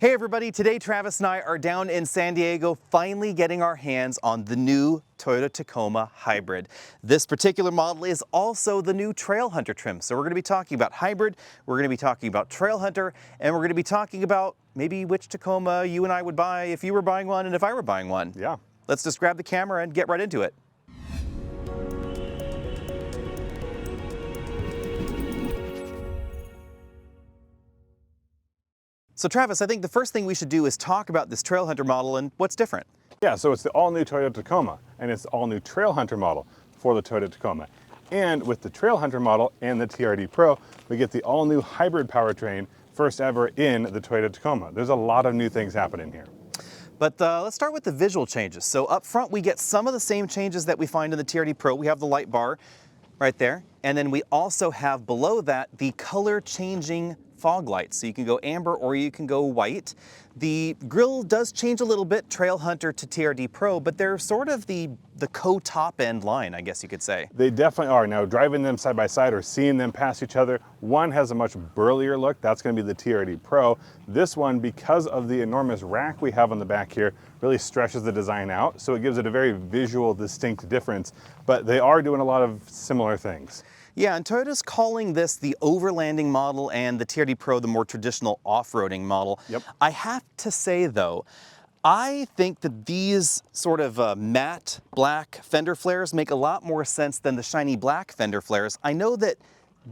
Hey everybody, today Travis and I are down in San Diego finally getting our hands on the new Toyota Tacoma Hybrid. This particular model is also the new Trailhunter trim. So we're going to be talking about hybrid, we're going to be talking about Trailhunter, and we're going to be talking about maybe which Tacoma you and I would buy if you were buying one and if I were buying one. Yeah. Let's just grab the camera and get right into it. So Travis, I think the first thing we should do is talk about this Trailhunter model and what's different. Yeah, so it's the all-new Toyota Tacoma, and it's the all-new Trailhunter model for the Toyota Tacoma. And with the Trailhunter model and the TRD Pro, we get the all-new hybrid powertrain, first ever in the Toyota Tacoma. There's a lot of new things happening here. But let's start with the visual changes. So up front, we get some of the same changes that we find in the TRD Pro. We have the light bar right there. And then we also have below that the color changing fog lights. So you can go amber or you can go white. The grille does change a little bit, Trailhunter to TRD Pro, but they're sort of the co-top end line, I guess you could say. They definitely are. Now, driving them side by side or seeing them pass each other, one has a much burlier look. That's going to be the TRD Pro. This one, because of the enormous rack we have on the back here, really stretches the design out. So it gives it a very visual, distinct difference, but they are doing a lot of similar things. Yeah, and Toyota's calling this the overlanding model and the TRD Pro the more traditional off-roading model. Yep. I have to say though, I think that these sort of matte black fender flares make a lot more sense than the shiny black fender flares. I know that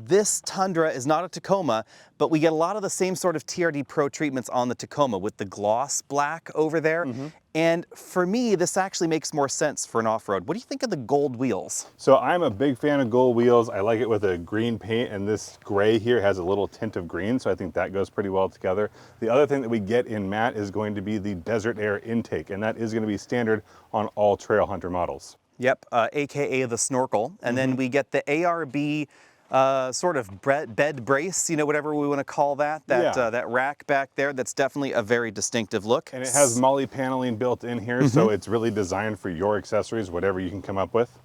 this Tundra is not a Tacoma, but we get a lot of the same sort of TRD Pro treatments on the Tacoma with the gloss black over there. And for me, this actually makes more sense for an off-road. What do you think of the gold wheels? So I'm a big fan of gold wheels. I like it with a green paint, and this gray here has a little tint of green, so I think that goes pretty well together. The other thing that we get in matte is going to be the desert air intake, and that is going to be standard on all Trailhunter models. Yep, AKA the snorkel. And then we get the ARB sort of bed brace, you know, whatever we want to call that, that rack back there. That's definitely a very distinctive look. And it has MOLLE paneling built in here, so it's really designed for your accessories, whatever you can come up with.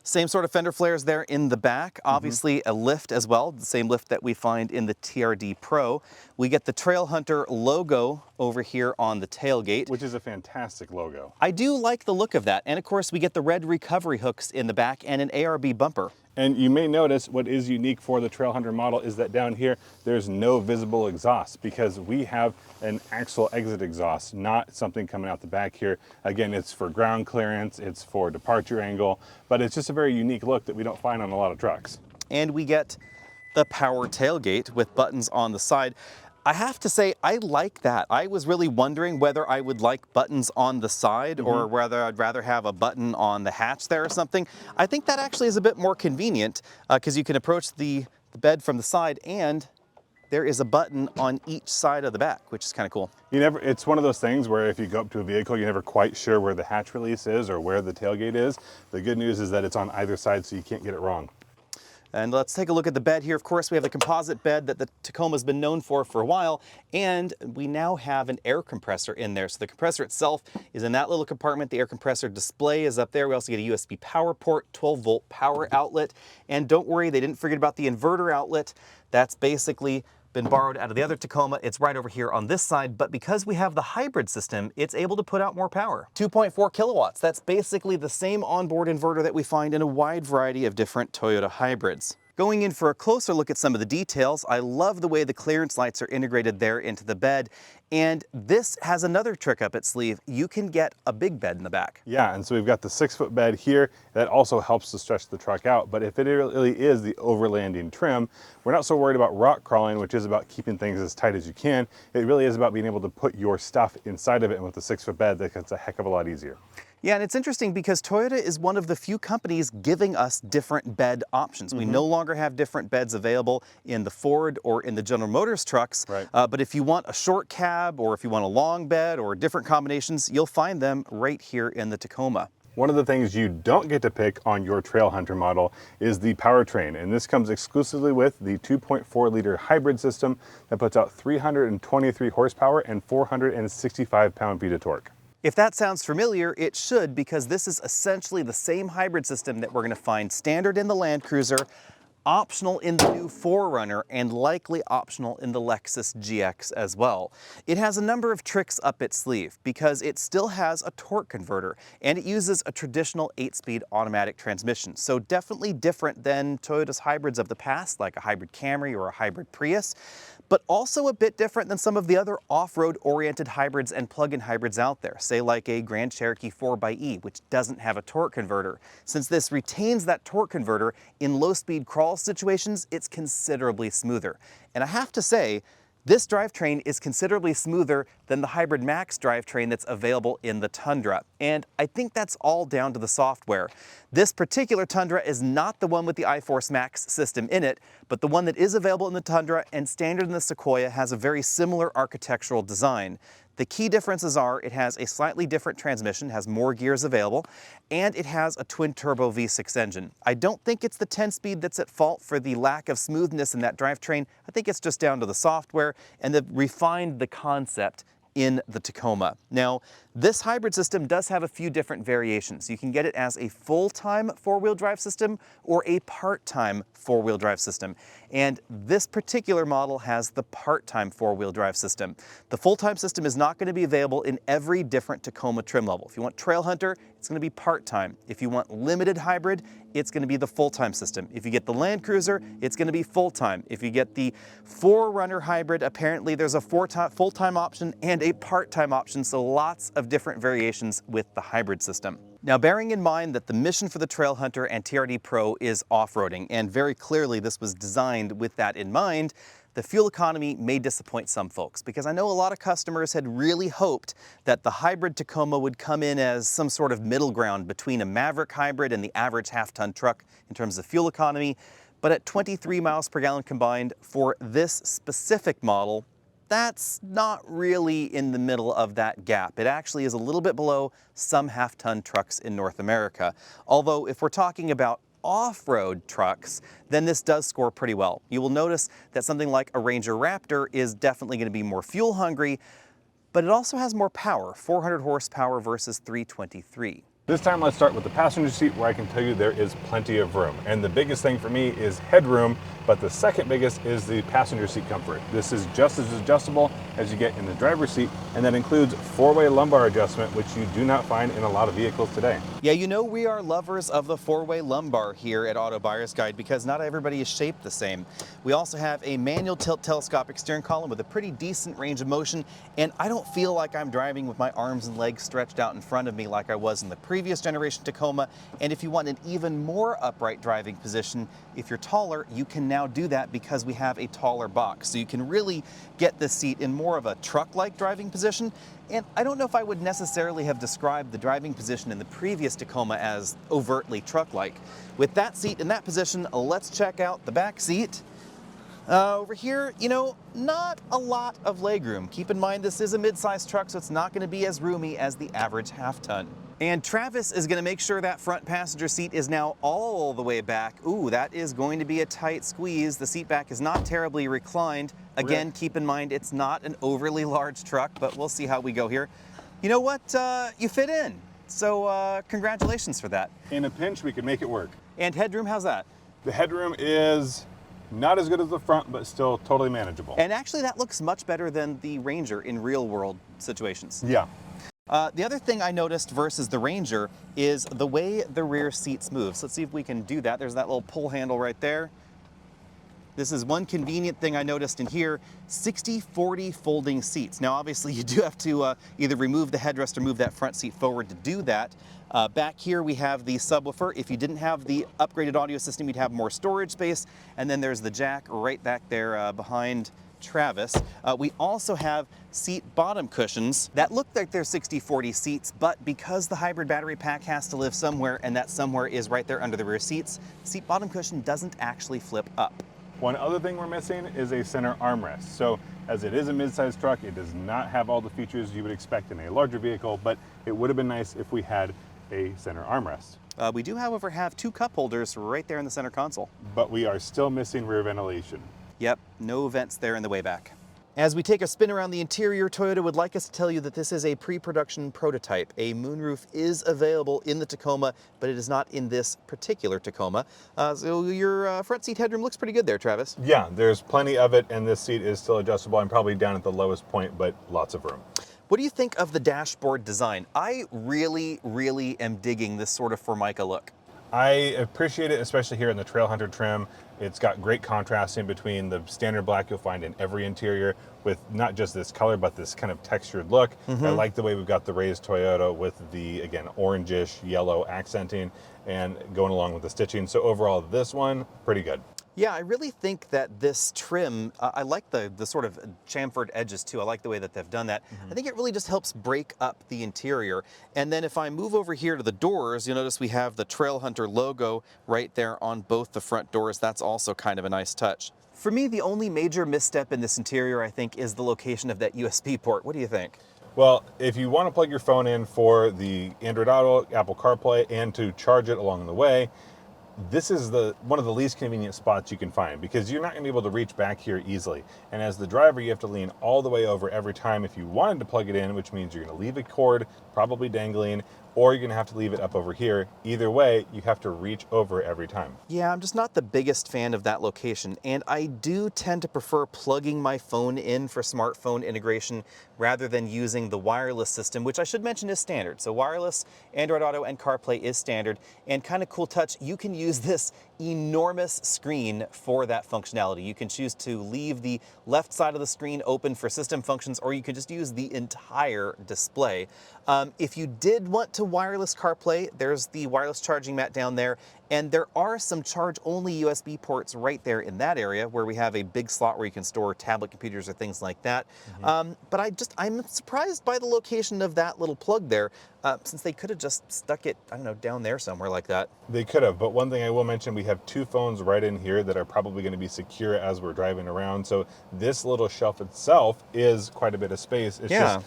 Same sort of fender flares there in the back. Obviously a lift as well, the same lift that we find in the TRD Pro. We get the Trailhunter logo over here on the tailgate. Which is a fantastic logo. I do like the look of that. And of course we get the red recovery hooks in the back and an ARB bumper. And you may notice what is unique for the Trailhunter model is that down here, there's no visible exhaust because we have an axle exit exhaust, not something coming out the back here. Again, it's for ground clearance, it's for departure angle, but it's just a very unique look that we don't find on a lot of trucks. And we get the power tailgate with buttons on the side. I have to say, I like that. I was really wondering whether I would like buttons on the side or whether I'd rather have a button on the hatch there or something. I think that actually is a bit more convenient because you can approach the bed from the side and there is a button on each side of the back, which is kind of cool. It's one of those things where if you go up to a vehicle, you're never quite sure where the hatch release is or where the tailgate is. The good news is that it's on either side, so you can't get it wrong. And let's take a look at the bed here. Of course, we have the composite bed that the Tacoma's been known for a while, and we now have an air compressor in there. So the compressor itself is in that little compartment. The air compressor display is up there. We also get a USB power port, 12-volt power outlet, and don't worry, they didn't forget about the inverter outlet. That's basically been borrowed out of the other Tacoma. It's right over here on this side, but because we have the hybrid system, it's able to put out more power. 2.4 kilowatts. That's basically the same onboard inverter that we find in a wide variety of different Toyota hybrids. Going in for a closer look at some of the details, I love the way the clearance lights are integrated there into the bed. And this has another trick up its sleeve. You can get a big bed in the back. Yeah, and so we've got the 6-foot bed here. That also helps to stretch the truck out. But if it really is the overlanding trim, we're not so worried about rock crawling, which is about keeping things as tight as you can. It really is about being able to put your stuff inside of it. And with the 6-foot bed, that's a heck of a lot easier. Yeah, and it's interesting because Toyota is one of the few companies giving us different bed options. We no longer have different beds available in the Ford or in the General Motors trucks. Right. But if you want a short cab or if you want a long bed or different combinations, you'll find them right here in the Tacoma. One of the things you don't get to pick on your Trailhunter model is the powertrain, and this comes exclusively with the 2.4-liter hybrid system that puts out 323 horsepower and 465 pound-feet of torque. If that sounds familiar, it should, because this is essentially the same hybrid system that we're going to find standard in the Land Cruiser, optional in the new 4Runner, and likely optional in the Lexus GX as well. It has a number of tricks up its sleeve because it still has a torque converter and it uses a traditional 8-speed automatic transmission. So definitely different than Toyota's hybrids of the past, like a hybrid Camry or a hybrid Prius, but also a bit different than some of the other off-road oriented hybrids and plug-in hybrids out there, say like a Grand Cherokee 4xe, which doesn't have a torque converter. Since this retains that torque converter in low-speed crawl situations, it's considerably smoother. And I have to say, this drivetrain is considerably smoother than the Hybrid Max drivetrain that's available in the Tundra. And I think that's all down to the software. This particular Tundra is not the one with the iForce Max system in it, but the one that is available in the Tundra and standard in the Sequoia has a very similar architectural design. The key differences are it has a slightly different transmission, has more gears available, and it has a twin-turbo V6 engine. I don't think it's the 10-speed that's at fault for the lack of smoothness in that drivetrain. I think it's just down to the software and they've refined the concept in the Tacoma. Now, this hybrid system does have a few different variations. You can get it as a full-time four-wheel drive system or a part-time four-wheel drive system. And this particular model has the part-time four-wheel drive system. The full-time system is not going to be available in every different Tacoma trim level. If you want Trail Hunter, it's going to be part-time. If you want limited hybrid, it's going to be the full-time system. If you get the Land Cruiser, it's going to be full-time. If you get the 4Runner hybrid, apparently there's a full-time option and a part-time option, so lots of different variations with the hybrid system. Now, bearing in mind that the mission for the Trail Hunter and TRD Pro is off-roading, and very clearly this was designed with that in mind, the fuel economy may disappoint some folks, because I know a lot of customers had really hoped that the hybrid Tacoma would come in as some sort of middle ground between a Maverick hybrid and the average half-ton truck in terms of fuel economy, but at 23 miles per gallon combined for this specific model, that's not really in the middle of that gap. It actually is a little bit below some half-ton trucks in North America. Although if we're talking about off-road trucks, then this does score pretty well. You will notice that something like a Ranger Raptor is definitely going to be more fuel hungry, but it also has more power, 400 horsepower versus 323. This time let's start with the passenger seat, where I can tell you there is plenty of room. And the biggest thing for me is headroom, but the second biggest is the passenger seat comfort. This is just as adjustable as you get in the driver's seat, and that includes four-way lumbar adjustment, which you do not find in a lot of vehicles today. Yeah, you know we are lovers of the four-way lumbar here at Auto Buyer's Guide because not everybody is shaped the same. We also have a manual tilt telescopic steering column with a pretty decent range of motion, and I don't feel like I'm driving with my arms and legs stretched out in front of me like I was in the previous generation Tacoma. And if you want an even more upright driving position, if you're taller, you can now do that because we have a taller box. So you can really get this seat in more of a truck-like driving position. And I don't know if I would necessarily have described the driving position in the previous Tacoma as overtly truck-like. With that seat in that position, let's check out the back seat. Over here, you know, not a lot of legroom. Keep in mind this is a mid-sized truck, so it's not going to be as roomy as the average half-ton. And Travis is going to make sure that front passenger seat is now all the way back. Ooh, that is going to be a tight squeeze. The seat back is not terribly reclined. Again, keep in mind it's not an overly large truck, but we'll see how we go here. You know what? You fit in. So congratulations for that. In a pinch, we can make it work. And headroom, how's that? The headroom is not as good as the front, but still totally manageable. And actually that looks much better than the Ranger in real world situations. Yeah. The other thing I noticed versus the Ranger is the way the rear seats move. So let's see if we can do that. There's that little pull handle right there. This is one convenient thing I noticed in here, 60/40 folding seats. Now obviously you do have to either remove the headrest or move that front seat forward to do that. Back here we have the subwoofer. If you didn't have the upgraded audio system, you'd have more storage space. And then there's the jack right back there behind Travis. We also have seat bottom cushions that look like they're 60/40 seats, but because the hybrid battery pack has to live somewhere and that somewhere is right there under the rear seats, the seat bottom cushion doesn't actually flip up. One other thing we're missing is a center armrest. So as it is a mid-sized truck, it does not have all the features you would expect in a larger vehicle, but it would have been nice if we had a center armrest. We do, however, have two cup holders right there in the center console. But we are still missing rear ventilation. Yep, no vents there in the way back. As we take a spin around the interior, Toyota would like us to tell you that this is a pre-production prototype. A moonroof is available in the Tacoma, but it is not in this particular Tacoma. So your front seat headroom looks pretty good there, Travis. Yeah, there's plenty of it, and this seat is still adjustable. I'm probably down at the lowest point, but lots of room. What do you think of the dashboard design? I really, really am digging this sort of Formica look. I appreciate it, especially here in the Trailhunter trim. It's got great contrast in between the standard black you'll find in every interior with not just this color, but this kind of textured look. I like the way we've got the raised Toyota with the, again, orangish yellow accenting and going along with the stitching. So overall, this one, pretty good. Yeah, I really think that this trim, I like the sort of chamfered edges too. I like the way that they've done that. I think it really just helps break up the interior. And then if I move over here to the doors, you'll notice we have the Trailhunter logo right there on both the front doors. That's also kind of a nice touch. For me, the only major misstep in this interior, I think, is the location of that USB port. What do you think? Well, if you want to plug your phone in for the Android Auto, Apple CarPlay, and to charge it along the way, this is one of the least convenient spots you can find because you're not going to be able to reach back here easily. And as the driver, you have to lean all the way over every time if you wanted to plug it in, which means you're going to leave a cord probably dangling, or you're going to have to leave it up over here. Either way, you have to reach over every time. Yeah, I'm just not the biggest fan of that location, and I do tend to prefer plugging my phone in for smartphone integration rather than using the wireless system, which I should mention is standard. So wireless, Android Auto, and CarPlay is standard, and kind of cool touch, you can use this enormous screen for that functionality. You can choose to leave the left side of the screen open for system functions, or you can just use the entire display. If you did want to wireless CarPlay, there's the wireless charging mat down there, and there are some charge-only USB ports right there in that area where we have a big slot where you can store tablet computers or things like that. But I'm surprised by the location of that little plug there, since they could have just stuck it, I don't know, down there somewhere like that. They could have, but one thing I will mention, we have two phones right in here that are probably going to be secure as we're driving around. So this little shelf itself is quite a bit of space. It's just,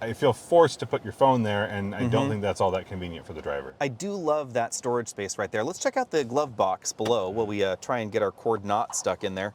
I feel forced to put your phone there, and I don't think that's all that convenient for the driver. I do love that storage space right there. Let's check out the glove box below while we try and get our cord not stuck in there.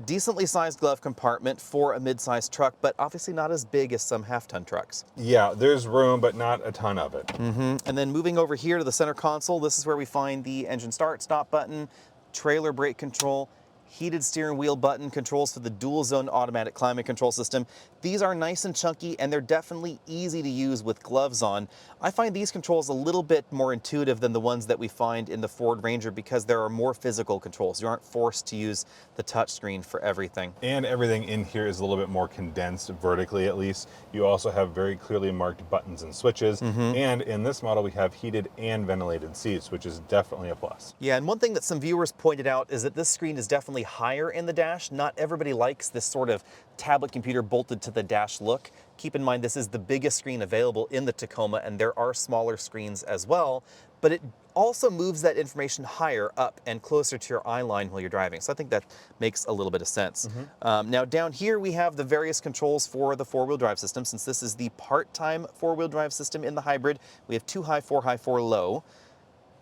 Decently sized glove compartment for a mid-sized truck, but obviously not as big as some half-ton trucks. Yeah, there's room, but not a ton of it. And then moving over here to the center console, this is where we find the engine start, stop button, trailer brake control, heated steering wheel button, controls for the dual zone automatic climate control system. These are nice and chunky, and they're definitely easy to use with gloves on. I find these controls a little bit more intuitive than the ones that we find in the Ford Ranger because there are more physical controls. You aren't forced to use the touchscreen for everything. And everything in here is a little bit more condensed vertically, at least. You also have very clearly marked buttons and switches. And in this model, we have heated and ventilated seats, which is definitely a plus. Yeah, and one thing that some viewers pointed out is that this screen is definitely higher in the dash. Not everybody likes this sort of tablet computer bolted to the dash look. Keep in mind this is the biggest screen available in the Tacoma, and there are smaller screens as well, but it also moves that information higher up and closer to your eye line while you're driving. So I think that makes a little bit of sense. Now down here we have the various controls for the four-wheel drive system. Since this is the part-time four-wheel drive system in the hybrid, we have 2 high, 4 high, 4 low.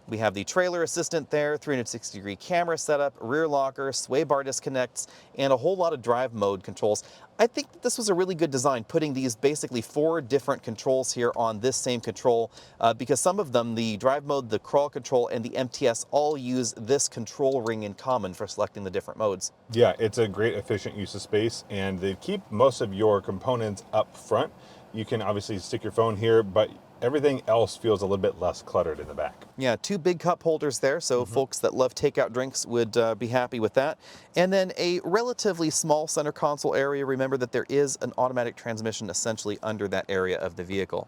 We have the trailer assistant there, 360-degree camera setup, rear locker, sway bar disconnects, and a whole lot of drive mode controls. I think that this was a really good design, putting these basically 4 different controls here on this same control, because some of them, the drive mode, the crawl control, and the MTS all use this control ring in common for selecting the different modes. Yeah, it's a great efficient use of space, and they keep most of your components up front. You can obviously stick your phone here, but everything else feels a little bit less cluttered in the back. Yeah, 2 big cup holders there, so folks that love takeout drinks would be happy with that. And then a relatively small center console area. Remember that there is an automatic transmission essentially under that area of the vehicle.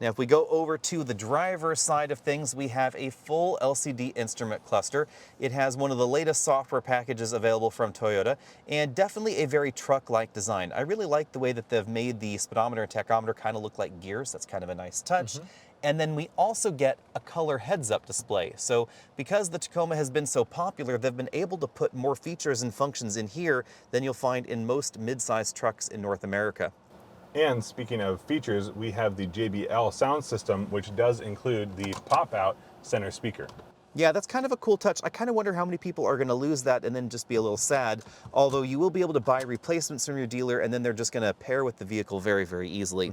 Now, if we go over to the driver's side of things, we have a full LCD instrument cluster. It has one of the latest software packages available from Toyota, and definitely a very truck-like design. I really like the way that they've made the speedometer and tachometer kind of look like gears. That's kind of a nice touch. And then we also get a color heads-up display. So because the Tacoma has been so popular, they've been able to put more features and functions in here than you'll find in most mid-sized trucks in North America. And speaking of features, we have the JBL sound system, which does include the pop-out center speaker. Yeah, that's kind of a cool touch. I kind of wonder how many people are going to lose that and then just be a little sad. Although you will be able to buy replacements from your dealer and then they're just going to pair with the vehicle very, very easily.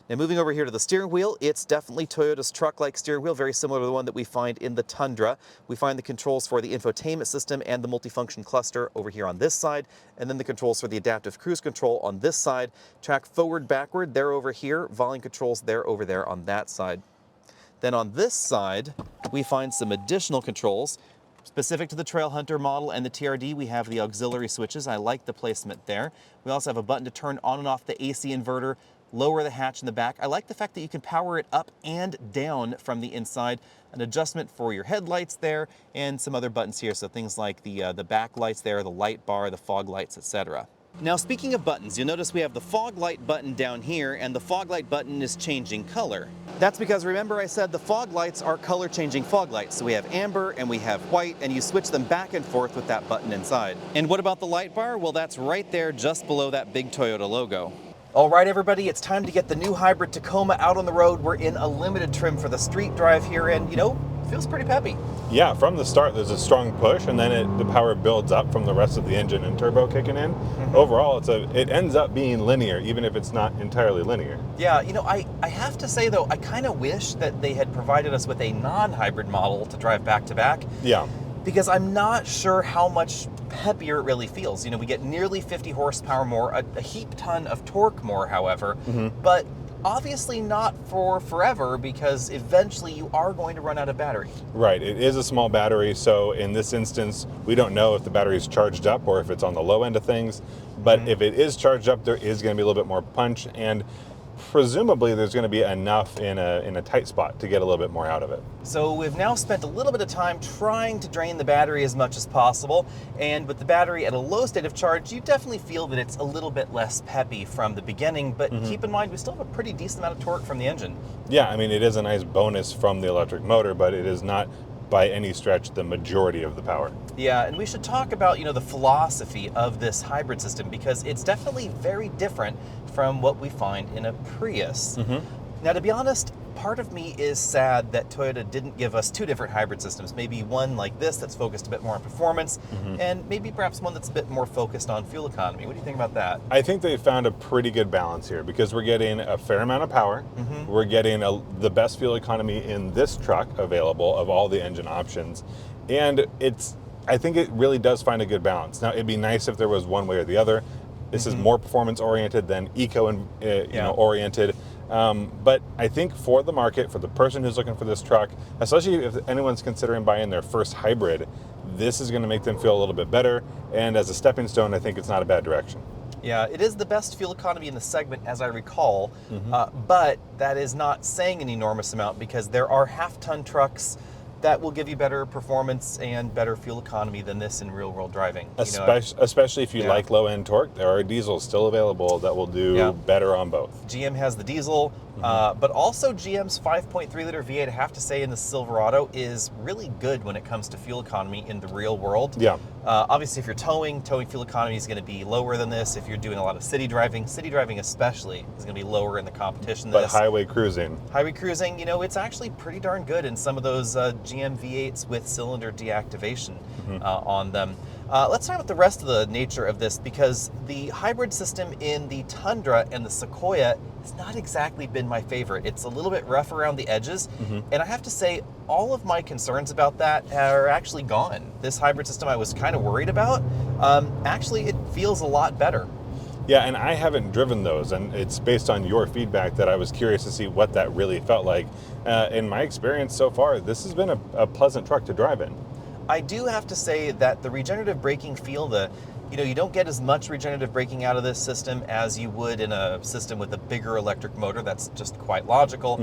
Now moving over here to the steering wheel, it's definitely Toyota's truck-like steering wheel, very similar to the one that we find in the Tundra. We find the controls for the infotainment system and the multifunction cluster over here on this side, and then the controls for the adaptive cruise control on this side. Track forward, backward, they're over here. Volume controls, they're over there on that side. Then on this side, we find some additional controls. Specific to the Trail Hunter model and the TRD, we have the auxiliary switches. I like the placement there. We also have a button to turn on and off the AC inverter, lower the hatch in the back. I like the fact that you can power it up and down from the inside. An adjustment for your headlights there, and some other buttons here. So things like the back lights there, the light bar, the fog lights, etc. Now speaking of buttons, you'll notice we have the fog light button down here, and the fog light button is changing color. That's because remember I said the fog lights are color changing fog lights. So we have amber and we have white, and you switch them back and forth with that button inside. And what about the light bar? Well, that's right there just below that big Toyota logo. All right, everybody, it's time to get the new hybrid Tacoma out on the road. We're in a limited trim for the street drive here, and you know, feels pretty peppy. Yeah, from the start there's a strong push, and then the power builds up from the rest of the engine and turbo kicking in. Overall, it ends up being linear, even if it's not entirely linear. Yeah, you know, I have to say though, I kind of wish that they had provided us with a non-hybrid model to drive back to back. Yeah. Because I'm not sure how much peppier it really feels. You know, we get nearly 50 horsepower more, a heap ton of torque more, however, but obviously not for forever, because eventually you are going to run out of battery. Right, it is a small battery, so in this instance, we don't know if the battery is charged up or if it's on the low end of things, but if it is charged up, there is going to be a little bit more punch, and presumably there's going to be enough in a tight spot to get a little bit more out of it. So we've now spent a little bit of time trying to drain the battery as much as possible, and with the battery at a low state of charge, you definitely feel that it's a little bit less peppy from the beginning, but keep in mind we still have a pretty decent amount of torque from the engine. Yeah, I mean, it is a nice bonus from the electric motor, but it is not by any stretch the majority of the power. Yeah, and we should talk about, you know, the philosophy of this hybrid system, because it's definitely very different from what we find in a Prius. Now, to be honest, part of me is sad that Toyota didn't give us two different hybrid systems. Maybe one like this that's focused a bit more on performance, and maybe perhaps one that's a bit more focused on fuel economy. What do you think about that? I think they found a pretty good balance here, because we're getting a fair amount of power. We're getting the best fuel economy in this truck available of all the engine options, and I think it really does find a good balance. Now, it'd be nice if there was one way or the other. This is more performance oriented than eco oriented. But I think for the market, for the person who's looking for this truck, especially if anyone's considering buying their first hybrid, this is going to make them feel a little bit better. And as a stepping stone, I think it's not a bad direction. Yeah, it is the best fuel economy in the segment, as I recall, but that is not saying an enormous amount, because there are half-ton trucks that will give you better performance and better fuel economy than this in real-world driving. Especially if you like low-end torque, there are diesels still available that will do better on both. GM has the diesel, but also GM's 5.3-liter V8, I have to say, in the Silverado is really good when it comes to fuel economy in the real world. Yeah. Obviously, if you're towing fuel economy is going to be lower than this. If you're doing a lot of city driving especially, is going to be lower in the competition than this. But highway cruising, you know, it's actually pretty darn good in some of those GM V8s with cylinder deactivation on them. Let's talk about the rest of the nature of this, because the hybrid system in the Tundra and the Sequoia has not exactly been my favorite. It's a little bit rough around the edges, and I have to say, all of my concerns about that are actually gone. This hybrid system I was kind of worried about, actually it feels a lot better. Yeah, and I haven't driven those, and it's based on your feedback that I was curious to see what that really felt like. In my experience so far, this has been a pleasant truck to drive in. I do have to say that the regenerative braking feel, you don't get as much regenerative braking out of this system as you would in a system with a bigger electric motor. That's just quite logical.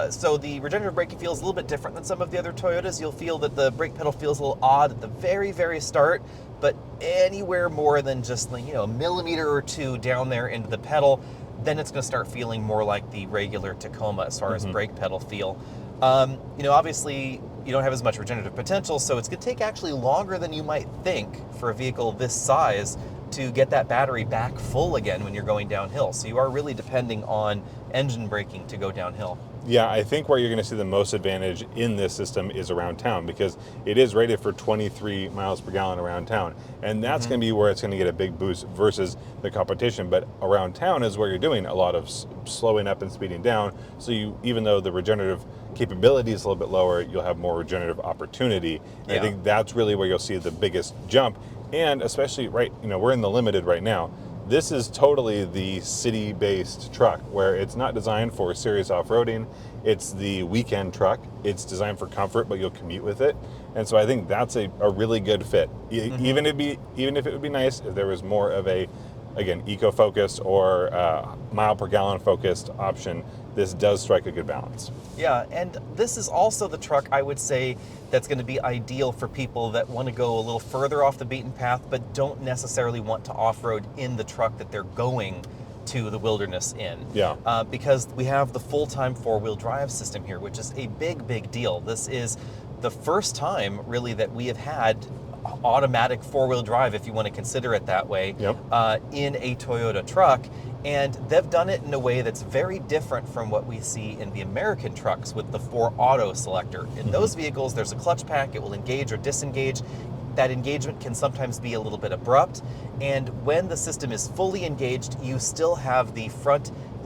So the regenerative braking feels a little bit different than some of the other Toyotas. You'll feel that the brake pedal feels a little odd at the very, very start, but anywhere more than just a millimeter or two down there into the pedal, then it's going to start feeling more like the regular Tacoma as far as brake pedal feel. Obviously you don't have as much regenerative potential, so it's going to take actually longer than you might think for a vehicle this size to get that battery back full again when you're going downhill. So you are really depending on engine braking to go downhill. Yeah, I think where you're going to see the most advantage in this system is around town, because it is rated for 23 miles per gallon around town. And that's going to be where it's going to get a big boost versus the competition. But around town is where you're doing a lot of slowing up and speeding down. So you, even though the regenerative capability is a little bit lower, you'll have more regenerative opportunity. And I think that's really where you'll see the biggest jump. And especially we're in the limited right now. This is totally the city-based truck, where it's not designed for serious off-roading. It's the weekend truck. It's designed for comfort, but you'll commute with it. And so I think that's a really good fit. Even if it would be nice if there was more of a, again, eco-focused or mile per gallon focused option, this does strike a good balance. Yeah, and this is also the truck, I would say, that's going to be ideal for people that want to go a little further off the beaten path, but don't necessarily want to off-road in the truck that they're going to the wilderness in. Yeah. Because we have the full-time four-wheel drive system here, which is a big deal. This is the first time, really, that we have had automatic four-wheel drive, if you want to consider it that way, in a Toyota truck. And they've done it in a way that's very different from what we see in the American trucks with the 4Auto selector. In those vehicles, there's a clutch pack. It will engage or disengage. That engagement can sometimes be a little bit abrupt. And when the system is fully engaged, you still have the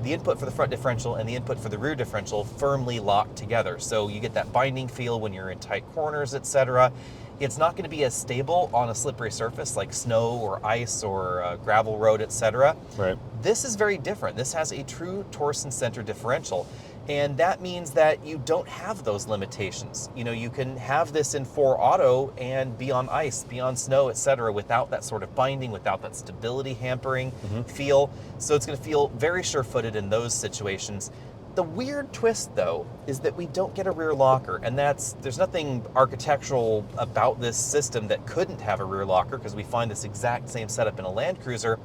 input for the front differential and the input for the rear differential firmly locked together. So you get that binding feel when you're in tight corners, etc. It's not going to be as stable on a slippery surface like snow or ice or gravel road, etc. Right. This is very different. This has a true torsion center differential. And that means that you don't have those limitations. You can have this in 4Auto and be on ice, be on snow, etc., without that sort of binding, without that stability hampering feel. So it's going to feel very sure-footed in those situations. The weird twist, though, is that we don't get a rear locker, and there's nothing architectural about this system that couldn't have a rear locker, because we find this exact same setup in a Land Cruiser.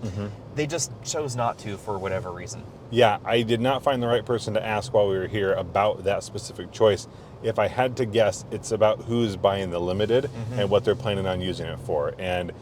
They just chose not to for whatever reason. Yeah, I did not find the right person to ask while we were here about that specific choice. If I had to guess, it's about who's buying the Limited and what they're planning on using it for. And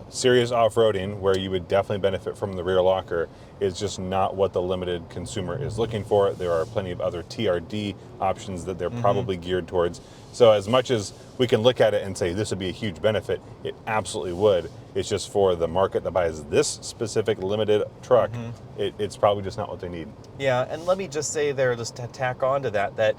serious off-roading, where you would definitely benefit from the rear locker, is just not what the Limited consumer is looking for. There are plenty of other TRD options that they're probably geared towards. So as much as we can look at it and say this would be a huge benefit, it absolutely would. It's just for the market that buys this specific Limited truck, it's probably just not what they need. Yeah, and let me just say there, just to tack on to that,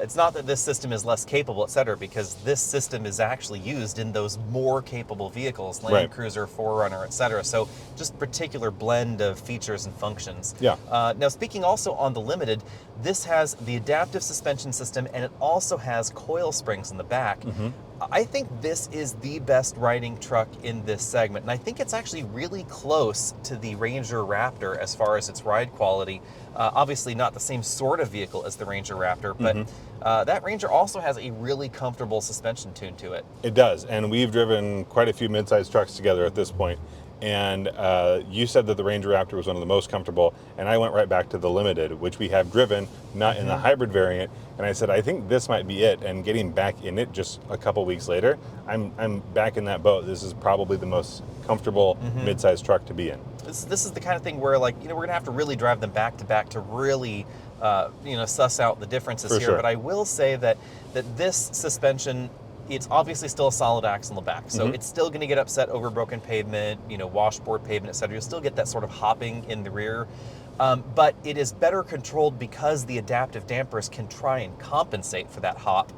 it's not that this system is less capable, et cetera, because this system is actually used in those more capable vehicles, Land Cruiser, 4Runner, et cetera. So just particular blend of features and functions. Yeah. Now, speaking also on the Limited, this has the adaptive suspension system, and it also has coil springs in the back. I think this is the best riding truck in this segment, and I think it's actually really close to the Ranger Raptor as far as its ride quality. Obviously not the same sort of vehicle as the Ranger Raptor, but that Ranger also has a really comfortable suspension tune to it. It does, and we've driven quite a few mid-sized trucks together at this point. And you said that the Ranger Raptor was one of the most comfortable, and I went right back to the Limited, which we have driven, not in the hybrid variant, and I said, I think this might be it. And getting back in it just a couple weeks later, I'm back in that boat. This is probably the most comfortable mid-sized truck to be in. This is the kind of thing where, we're going to have to really drive them back to back to really, suss out the differences here. Sure. But I will say that this suspension, it's obviously still a solid axle in the back, so it's still going to get upset over broken pavement, washboard pavement, etc. You'll still get that sort of hopping in the rear, but it is better controlled because the adaptive dampers can try and compensate for that hop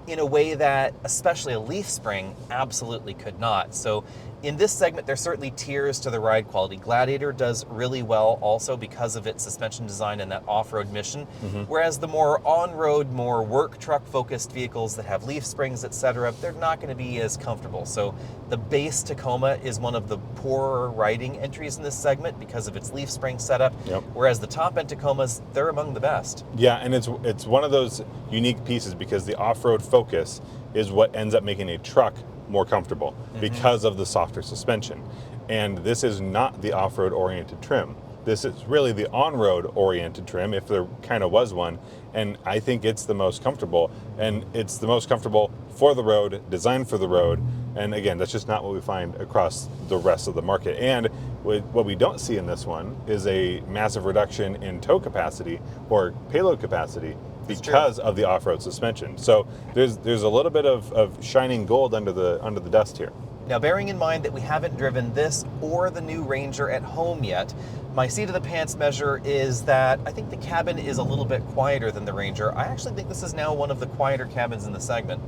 in a way that, especially a leaf spring, absolutely could not. So in this segment, there's certainly tiers to the ride quality. Gladiator does really well also because of its suspension design and that off-road mission, whereas the more on-road, more work truck-focused vehicles that have leaf springs, etc., they're not going to be as comfortable. So the base Tacoma is one of the poorer riding entries in this segment because of its leaf spring setup, whereas the top-end Tacomas, they're among the best. Yeah, and it's one of those unique pieces because the off-road focus is what ends up making a truck more comfortable because of the softer suspension. And this is not the off-road oriented trim. This is really the on-road oriented trim, if there kind of was one, and I think it's the most comfortable. And it's the most comfortable for the road, designed for the road, And again, that's just not what we find across the rest of the market. And what we don't see in this one is a massive reduction in tow capacity or payload capacity because of the off-road suspension. So there's a little bit of shining gold under the dust here. Now, bearing in mind that we haven't driven this or the new Ranger at home yet, my seat of the pants measure is that I think the cabin is a little bit quieter than the Ranger. I actually think this is now one of the quieter cabins in the segment.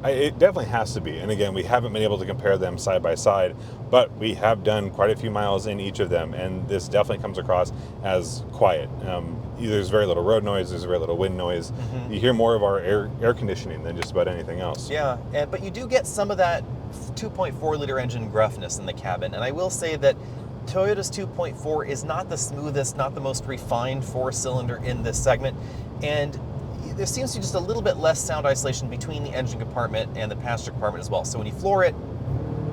It definitely has to be. And again, we haven't been able to compare them side by side, but we have done quite a few miles in each of them, and this definitely comes across as quiet. There's very little road noise, there's very little wind noise. You hear more of our air conditioning than just about anything else. Yeah, but you do get some of that 2.4 liter engine gruffness in the cabin, and I will say that Toyota's 2.4 is not the smoothest, not the most refined four-cylinder in this segment, and there seems to be just a little bit less sound isolation between the engine compartment and the passenger compartment as well. So when you floor it,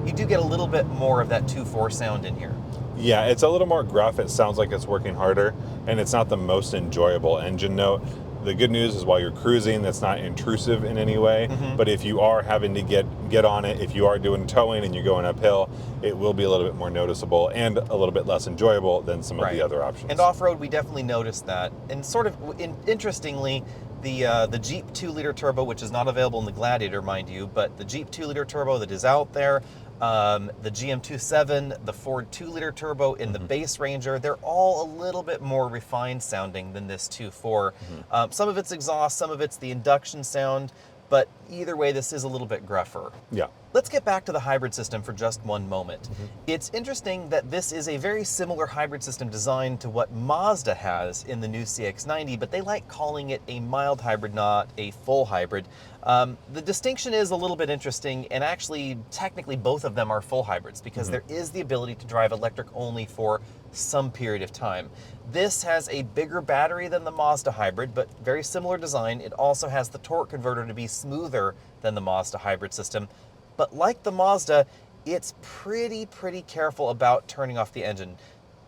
you do get a little bit more of that 2.4 sound in here. Yeah, it's a little more gruff. It sounds like it's working harder, and it's not the most enjoyable engine note. The good news is while you're cruising, that's not intrusive in any way. But if you are having to get on it, if you are doing towing and you're going uphill, it will be a little bit more noticeable and a little bit less enjoyable than some of the other options. And off-road, we definitely noticed that. And sort of interestingly, the Jeep 2-liter turbo, which is not available in the Gladiator, mind you, but the Jeep 2-liter turbo that is out there, the GM27, the Ford 2-liter turbo in the base Ranger, they're all a little bit more refined sounding than this 2.4. Some of it's exhaust, some of it's the induction sound, but either way, this is a little bit gruffer. Yeah. Let's get back to the hybrid system for just one moment. It's interesting that this is a very similar hybrid system design to what Mazda has in the new CX-90, but they like calling it a mild hybrid, not a full hybrid. The distinction is a little bit interesting, and actually, technically, both of them are full hybrids because there is the ability to drive electric only for some period of time. This has a bigger battery than the Mazda hybrid, but very similar design. It also has the torque converter to be smoother than the Mazda hybrid system. But like the Mazda, it's pretty careful about turning off the engine.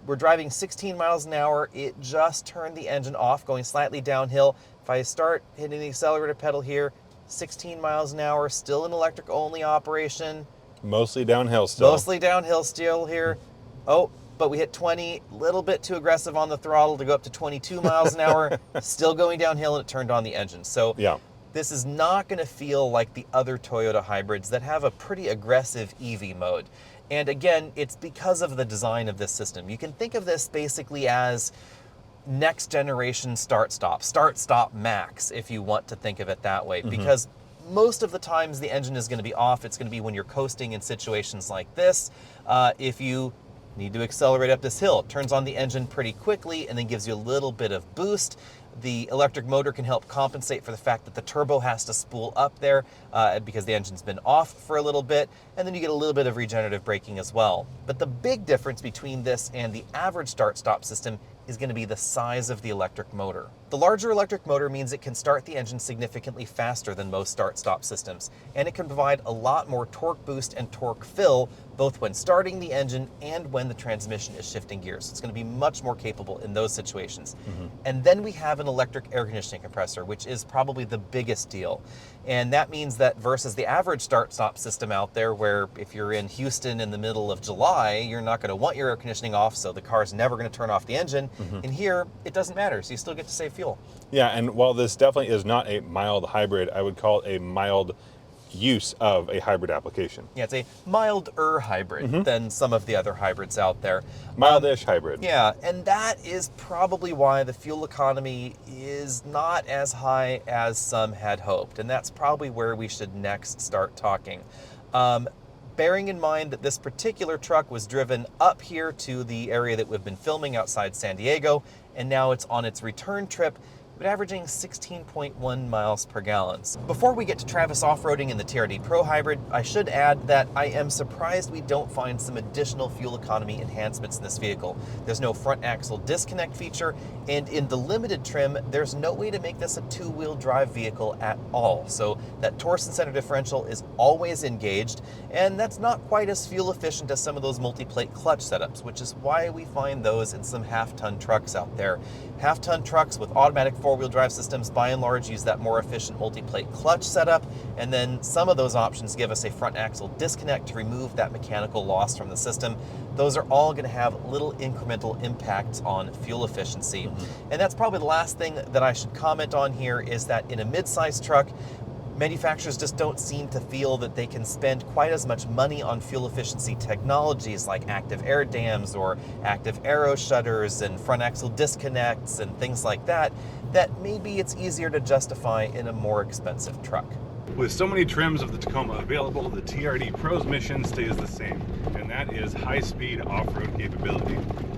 We're driving 16 miles an hour. It just turned the engine off, going slightly downhill. If I start hitting the accelerator pedal here, 16 miles an hour, still an electric only operation. Mostly downhill still. Mostly downhill still here. Oh, but we hit 20, a little bit too aggressive on the throttle to go up to 22 miles an hour, still going downhill, and it turned on the engine. So yeah. This is not going to feel like the other Toyota hybrids that have a pretty aggressive EV mode. And again, it's because of the design of this system. You can think of this basically as next generation start-stop max, if you want to think of it that way, because most of the times the engine is going to be off. It's going to be when you're coasting in situations like this. If you need to accelerate up this hill, it turns on the engine pretty quickly and then gives you a little bit of boost. The electric motor can help compensate for the fact that the turbo has to spool up there because the engine's been off for a little bit, and then you get a little bit of regenerative braking as well. But the big difference between this and the average start-stop system is going to be the size of the electric motor. The larger electric motor means it can start the engine significantly faster than most start-stop systems, and it can provide a lot more torque boost and torque fill, both when starting the engine and when the transmission is shifting gears. It's going to be much more capable in those situations. And then we have an electric air conditioning compressor, which is probably the biggest deal. And that means that versus the average start-stop system out there, where if you're in Houston in the middle of July, you're not going to want your air conditioning off, so the car's never going to turn off the engine. In here, it doesn't matter, so you still get to save fuel. Yeah, and while this definitely is not a mild hybrid, I would call it a mild use of a hybrid application. Yeah, it's a milder hybrid than some of the other hybrids out there. Mildish hybrid. Yeah, and that is probably why the fuel economy is not as high as some had hoped, and that's probably where we should next start talking. Bearing in mind that this particular truck was driven up here to the area that we've been filming outside San Diego, and now it's on its return trip, but averaging 16.1 miles per gallon. Before we get to Travis off-roading in the TRD Pro Hybrid, I should add that I am surprised we don't find some additional fuel economy enhancements in this vehicle. There's no front axle disconnect feature, and in the limited trim, there's no way to make this a two-wheel drive vehicle at all. So that torsion center differential is always engaged, and that's not quite as fuel efficient as some of those multi-plate clutch setups, which is why we find those in some half-ton trucks out there. Half-ton trucks with automatic four-wheel drive systems, by and large, use that more efficient multi-plate clutch setup, and then some of those options give us a front axle disconnect to remove that mechanical loss from the system. Those are all going to have little incremental impacts on fuel efficiency. And that's probably the last thing that I should comment on here, is that in a mid-sized truck, manufacturers just don't seem to feel that they can spend quite as much money on fuel efficiency technologies like active air dams or active aero shutters and front axle disconnects and things like that, that maybe it's easier to justify in a more expensive truck. With so many trims of the Tacoma available, the TRD Pro's mission stays the same, and that is high-speed off-road capability.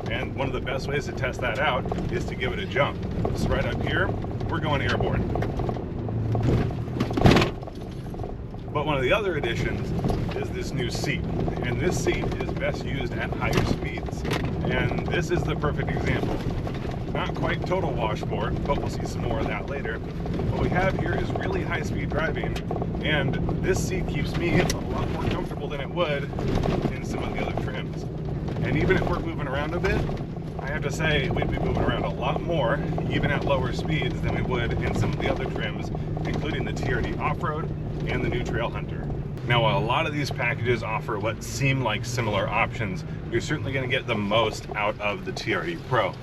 And one of the best ways to test that out is to give it a jump. So right up here, we're going airborne. But one of the other additions is this new seat, and this seat is best used at higher speeds. And this is the perfect example. Not quite total washboard, but we'll see some more of that later. What we have here is really high-speed driving, and this seat keeps me a lot more comfortable than it would in some of the other trims. And even if we're moving around a bit, I have to say we'd be moving around a lot more, even at lower speeds, than we would in some of the other trims, including the TRD Off-Road and the new Trail Hunter. Now, while a lot of these packages offer what seem like similar options, you're certainly going to get the most out of the TRD Pro.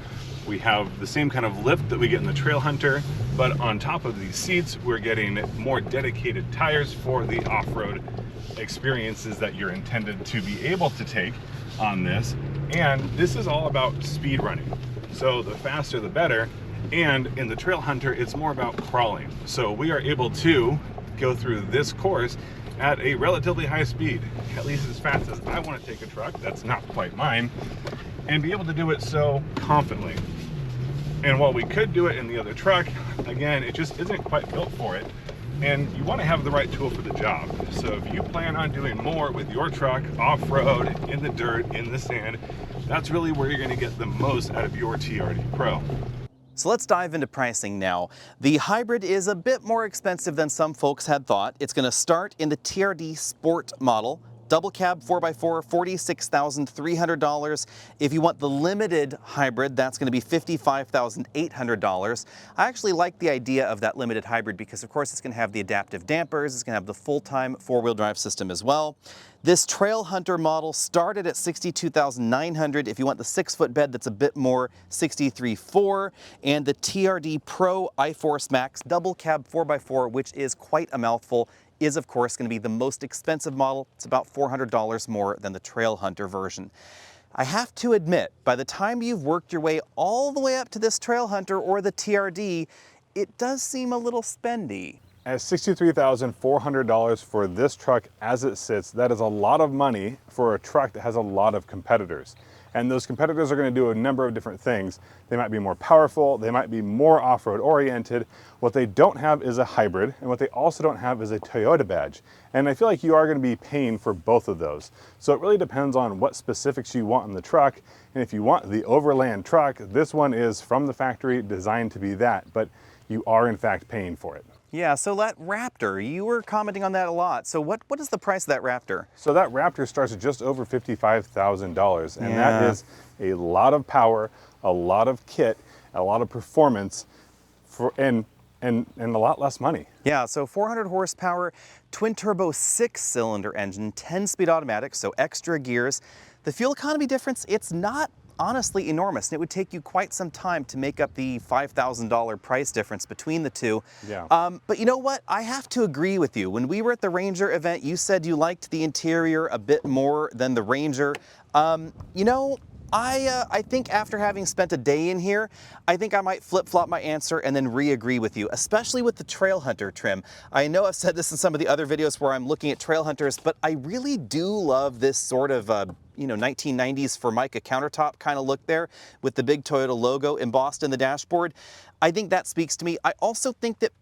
We have the same kind of lift that we get in the Trail Hunter, but on top of these seats, we're getting more dedicated tires for the off-road experiences that you're intended to be able to take on this. And this is all about speed running. So the faster the better. And in the Trail Hunter, it's more about crawling. So we are able to go through this course at a relatively high speed, at least as fast as I want to take a truck that's not quite mine, and be able to do it so confidently. And while we could do it in the other truck, again, it just isn't quite built for it. And you want to have the right tool for the job. So if you plan on doing more with your truck off-road, in the dirt, in the sand, that's really where you're going to get the most out of your TRD Pro. So let's dive into pricing now. The hybrid is a bit more expensive than some folks had thought. It's going to start in the TRD Sport model. Double cab 4x4, $46,300. If you want the limited hybrid, that's going to be $55,800. I actually like the idea of that limited hybrid because, of course, it's going to have the adaptive dampers. It's going to have the full-time four-wheel drive system as well. This Trail Hunter model started at $62,900. If you want the 6-foot bed, that's a bit more, $63,400. And the TRD Pro iForce Max double cab 4x4, which is quite a mouthful, is of course going to be the most expensive model. It's about $400 more than the Trail Hunter version. I have to admit, by the time you've worked your way all the way up to this Trail Hunter or the TRD, it does seem a little spendy. At $63,400 for this truck as it sits, that is a lot of money for a truck that has a lot of competitors. And those competitors are going to do a number of different things. They might be more powerful, they might be more off-road oriented. What they don't have is a hybrid, and what they also don't have is a Toyota badge. And I feel like you are going to be paying for both of those. So it really depends on what specifics you want in the truck. And if you want the overland truck, this one is from the factory designed to be that, but you are in fact paying for it. Yeah, so that Raptor, you were commenting on that a lot. So what is the price of that Raptor? So that Raptor starts at just over $55,000, and Yeah. that is a lot of power, a lot of kit, a lot of performance, and a lot less money. Yeah, so 400 horsepower, twin turbo 6-cylinder engine, 10-speed automatic, so extra gears. The fuel economy difference, it's not honestly enormous, and it would take you quite some time to make up the $5,000 price difference between the two. Yeah. But you know what? I have to agree with you. When we were at the Ranger event, you said you liked the interior a bit more than the Ranger. You know, I think after having spent a day in here, I think I might flip-flop my answer and then re-agree with you, especially with the Trail Hunter trim. I know I've said this in some of the other videos where I'm looking at Trail Hunters, but I really do love this sort of, you know, 1990s Formica countertop kind of look there with the big Toyota logo embossed in the dashboard. I think that speaks to me. I also think that,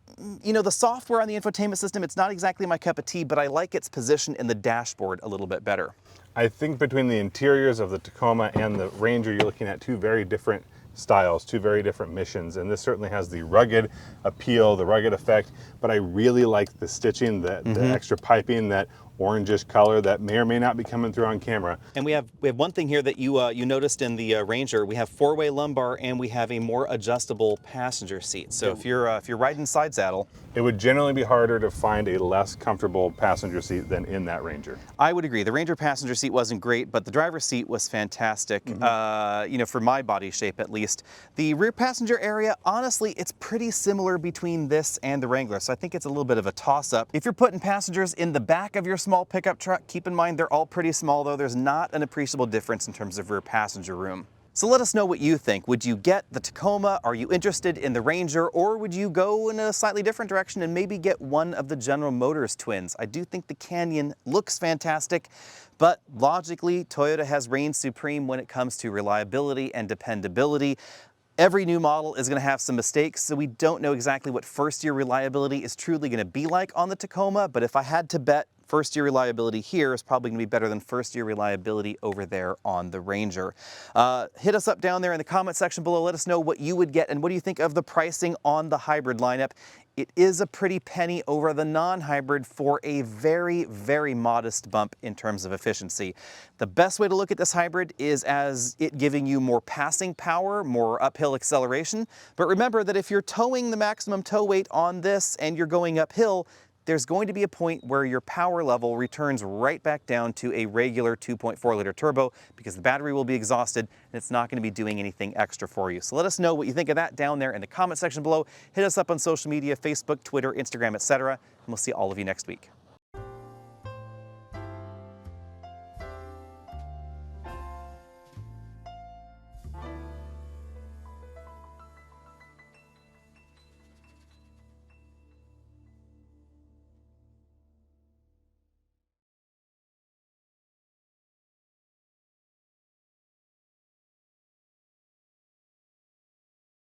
you know, the software on the infotainment system, it's not exactly my cup of tea, but I like its position in the dashboard a little bit better. I think between the interiors of the Tacoma and the Ranger, you're looking at two very different styles, two very different missions, and this certainly has the rugged appeal, the rugged effect, but I really like the stitching, the extra piping that orangish color that may or may not be coming through on camera. And we have one thing here that you noticed in the Ranger. We have 4-way lumbar, and we have a more adjustable passenger seat. So if you're riding side saddle, it would generally be harder to find a less comfortable passenger seat than in that Ranger. I would agree. The Ranger passenger seat wasn't great, but the driver's seat was fantastic, you know, for my body shape at least. The rear passenger area, honestly, it's pretty similar between this and the Wrangler, so I think it's a little bit of a toss-up. If you're putting passengers in the back of your small pickup truck, keep in mind they're all pretty small, though. There's not an appreciable difference in terms of rear passenger room. So let us know what you think. Would you get the Tacoma? Are you interested in the Ranger? Or would you go in a slightly different direction and maybe get one of the General Motors twins? I do think the Canyon looks fantastic, but logically, Toyota has reigned supreme when it comes to reliability and dependability. Every new model is going to have some mistakes, so we don't know exactly what first-year reliability is truly going to be like on the Tacoma, but if I had to bet, first-year reliability here is probably going to be better than first-year reliability over there on the Ranger. Hit us up down there in the comment section below. Let us know what you would get and what do you think of the pricing on the hybrid lineup. It is a pretty penny over the non-hybrid for a very, very modest bump in terms of efficiency. The best way to look at this hybrid is as it giving you more passing power, more uphill acceleration. But remember that if you're towing the maximum tow weight on this and you're going uphill, there's going to be a point where your power level returns right back down to a regular 2.4 liter turbo because the battery will be exhausted and it's not going to be doing anything extra for you. So let us know what you think of that down there in the comment section below. Hit us up on social media, Facebook, Twitter, Instagram, etc. And we'll see all of you next week.